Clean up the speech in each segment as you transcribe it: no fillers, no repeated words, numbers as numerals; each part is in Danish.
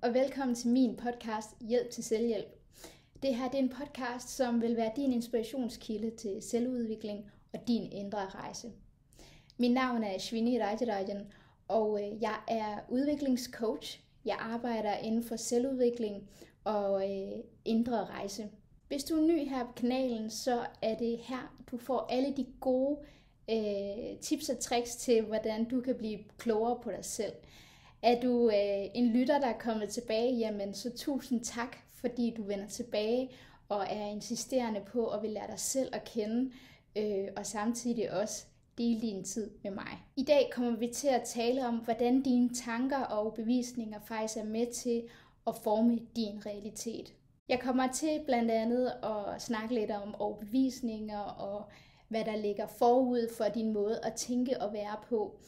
og velkommen til min podcast Hjælp til Selvhjælp. Det her er en podcast, som vil være din inspirationskilde til selvudvikling og din indre rejse. Mit navn er Shvini Rajarajan, og jeg er udviklingscoach. Jeg arbejder inden for selvudvikling og indre rejse. Hvis du er ny her på kanalen, så er det her, du får alle de gode tips og tricks til, hvordan du kan blive klogere på dig selv. Er du en lytter, der er kommet tilbage, jamen så tusind tak, fordi du vender tilbage og er insisterende på at vil lære dig selv at kende, og samtidig også dele din tid med mig. I dag kommer vi til at tale om, hvordan dine tanker og bevisninger faktisk er med til at forme din realitet. Jeg kommer til blandt andet at snakke lidt om overbevisninger og hvad der ligger forud for din måde at tænke og være på.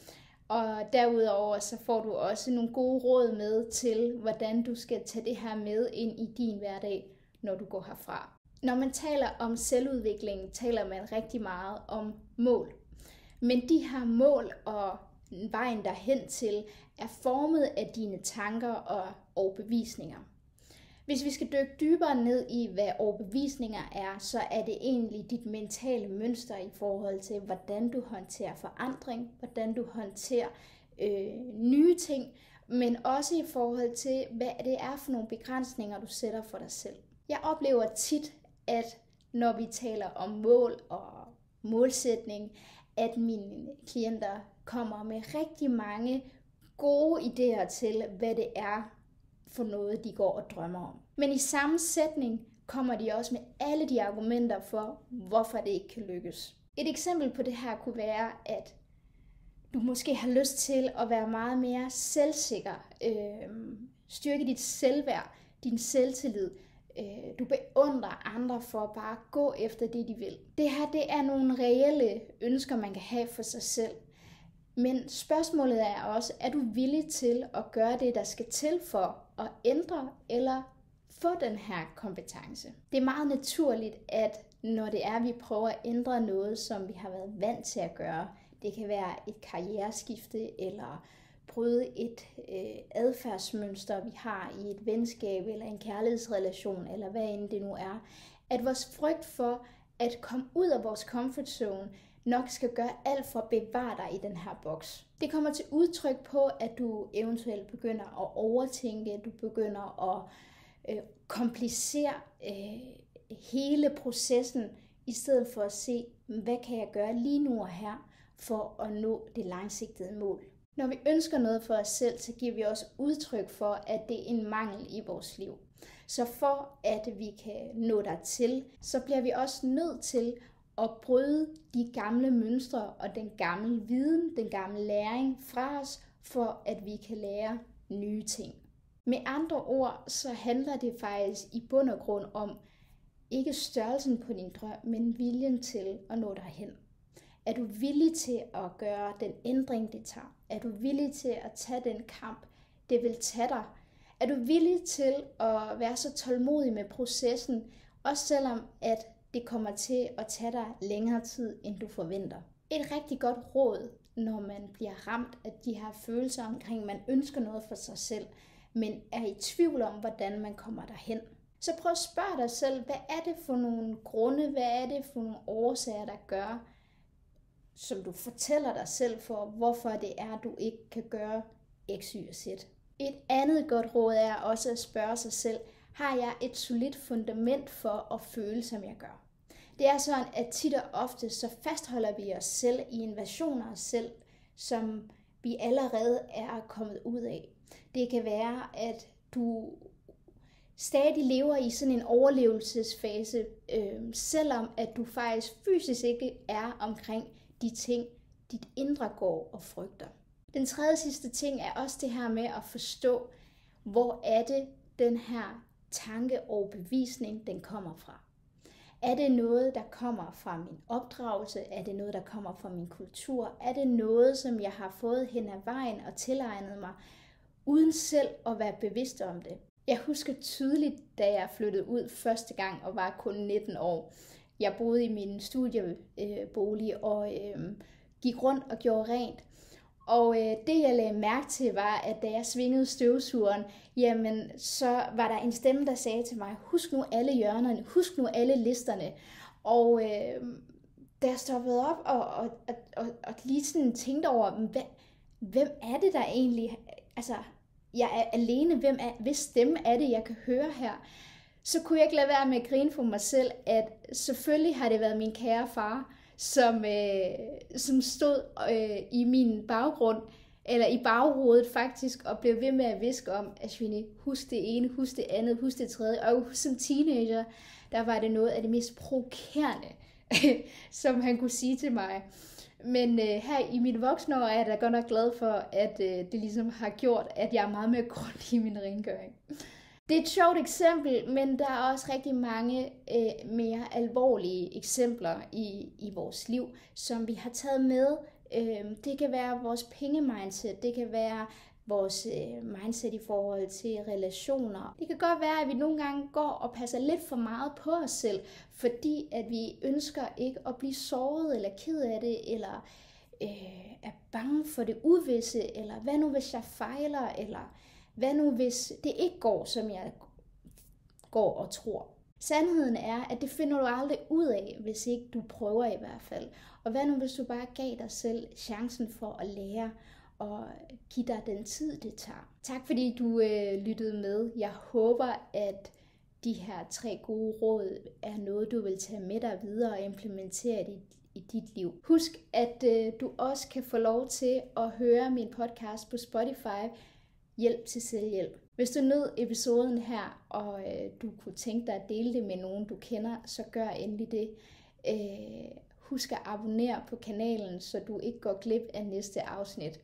Og derudover så får du også nogle gode råd med til, hvordan du skal tage det her med ind i din hverdag, når du går herfra. Når man taler om selvudvikling, taler man rigtig meget om mål. Men de her mål og vejen derhen til er formet af dine tanker og overbevisninger. Hvis vi skal dykke dybere ned i, hvad overbevisninger er, så er det egentlig dit mentale mønster i forhold til, hvordan du håndterer forandring, hvordan du håndterer nye ting, men også i forhold til, hvad det er for nogle begrænsninger, du sætter for dig selv. Jeg oplever tit, at når vi taler om mål og målsætning, at mine klienter kommer med rigtig mange gode idéer til, hvad det er for noget, de går og drømmer om. Men i samme sætning kommer de også med alle de argumenter for, hvorfor det ikke kan lykkes. Et eksempel på det her kunne være, at du måske har lyst til at være meget mere selvsikker, styrke dit selvværd, din selvtillid. Du beundrer andre for bare at gå efter det, de vil. Det her, det er nogle reelle ønsker, man kan have for sig selv. Men spørgsmålet er også, er du villig til at gøre det, der skal til for at ændre eller få den her kompetence? Det er meget naturligt, at når det er, at vi prøver at ændre noget, som vi har været vant til at gøre, det kan være et karriereskifte eller bryde et adfærdsmønster, vi har i et venskab eller en kærlighedsrelation, eller hvad end det nu er, at vores frygt for at komme ud af vores comfort zone nok skal gøre alt for at bevare dig i den her boks. Det kommer til udtryk på, at du eventuelt begynder at overtænke, du begynder at komplicere hele processen, i stedet for at se, hvad kan jeg gøre lige nu og her, for at nå det langsigtede mål. Når vi ønsker noget for os selv, så giver vi også udtryk for, at det er en mangel i vores liv. Så for at vi kan nå dertil, så bliver vi også nødt til at bryde de gamle mønstre og den gamle viden, den gamle læring fra os, for at vi kan lære nye ting. Med andre ord, så handler det faktisk i bund og grund om ikke størrelsen på din drøm, men viljen til at nå derhen. Er du villig til at gøre den ændring, det tager? Er du villig til at tage den kamp, det vil tage dig? Er du villig til at være så tålmodig med processen, også selvom at det kommer til at tage dig længere tid, end du forventer? Et rigtig godt råd, når man bliver ramt af de her følelser omkring, at man ønsker noget for sig selv, men er i tvivl om, hvordan man kommer derhen. Så prøv at spørge dig selv, hvad er det for nogle grunde, hvad er det for nogle årsager, der gør, som du fortæller dig selv for, hvorfor det er, du ikke kan gøre X, Y og Z. Et andet godt råd er også at spørge sig selv, har jeg et solidt fundament for at føle, som jeg gør? Det er sådan, at tit og ofte så fastholder vi os selv i en version af os selv, som vi allerede er kommet ud af. Det kan være, at du stadig lever i sådan en overlevelsesfase, selvom at du faktisk fysisk ikke er omkring de ting, dit indre går og frygter. Den tredje sidste ting er også det her med at forstå, hvor er det den her tanke og bevisning, den kommer fra. Er det noget, der kommer fra min opdragelse? Er det noget, der kommer fra min kultur? Er det noget, som jeg har fået hen ad vejen og tilegnet mig, uden selv at være bevidst om det? Jeg husker tydeligt, da jeg flyttede ud første gang og var kun 19 år. Jeg boede i min studiebolig og gik rundt og gjorde rent. Og det jeg lagde mærke til var, at da jeg svingede støvsugeren, jamen så var der en stemme, der sagde til mig, husk nu alle hjørnerne, husk nu alle listerne. Og da jeg stoppede op og lige sådan tænkte over, hvem er det der egentlig, altså jeg er alene, hvis stemme er det, jeg kan høre her, så kunne jeg ikke lade være med at grine for mig selv, at selvfølgelig har det været min kære far, som stod i min baggrund, eller i baghovedet faktisk, og blev ved med at viske om, Ashwini, husk det ene, husk det andet, husk det tredje. Og som teenager, der var det noget af det mest provokerende, som han kunne sige til mig. Men her i mit voksne år er jeg da godt nok glad for, at det ligesom har gjort, at jeg er meget mere grundig i min rengøring. Det er et sjovt eksempel, men der er også rigtig mange mere alvorlige eksempler i vores liv, som vi har taget med. Det kan være vores pengemindset, det kan være vores mindset i forhold til relationer. Det kan godt være, at vi nogle gange går og passer lidt for meget på os selv, fordi at vi ønsker ikke at blive såret eller ked af det, eller er bange for det uvisse, eller hvad nu hvis jeg fejler, eller hvad nu hvis det ikke går, som jeg går og tror. Sandheden er, at det finder du aldrig ud af, hvis ikke du prøver i hvert fald. Og hvad nu hvis du bare gav dig selv chancen for at lære og give dig den tid, det tager. Tak fordi du lyttede med. Jeg håber, at de her 3 gode råd er noget, du vil tage med dig videre og implementere i dit liv. Husk, at du også kan få lov til at høre min podcast på Spotify, Hjælp til selvhjælp. Hvis du nød episoden her, og du kunne tænke dig at dele det med nogen, du kender, så gør endelig det. Husk at abonnere på kanalen, så du ikke går glip af næste afsnit.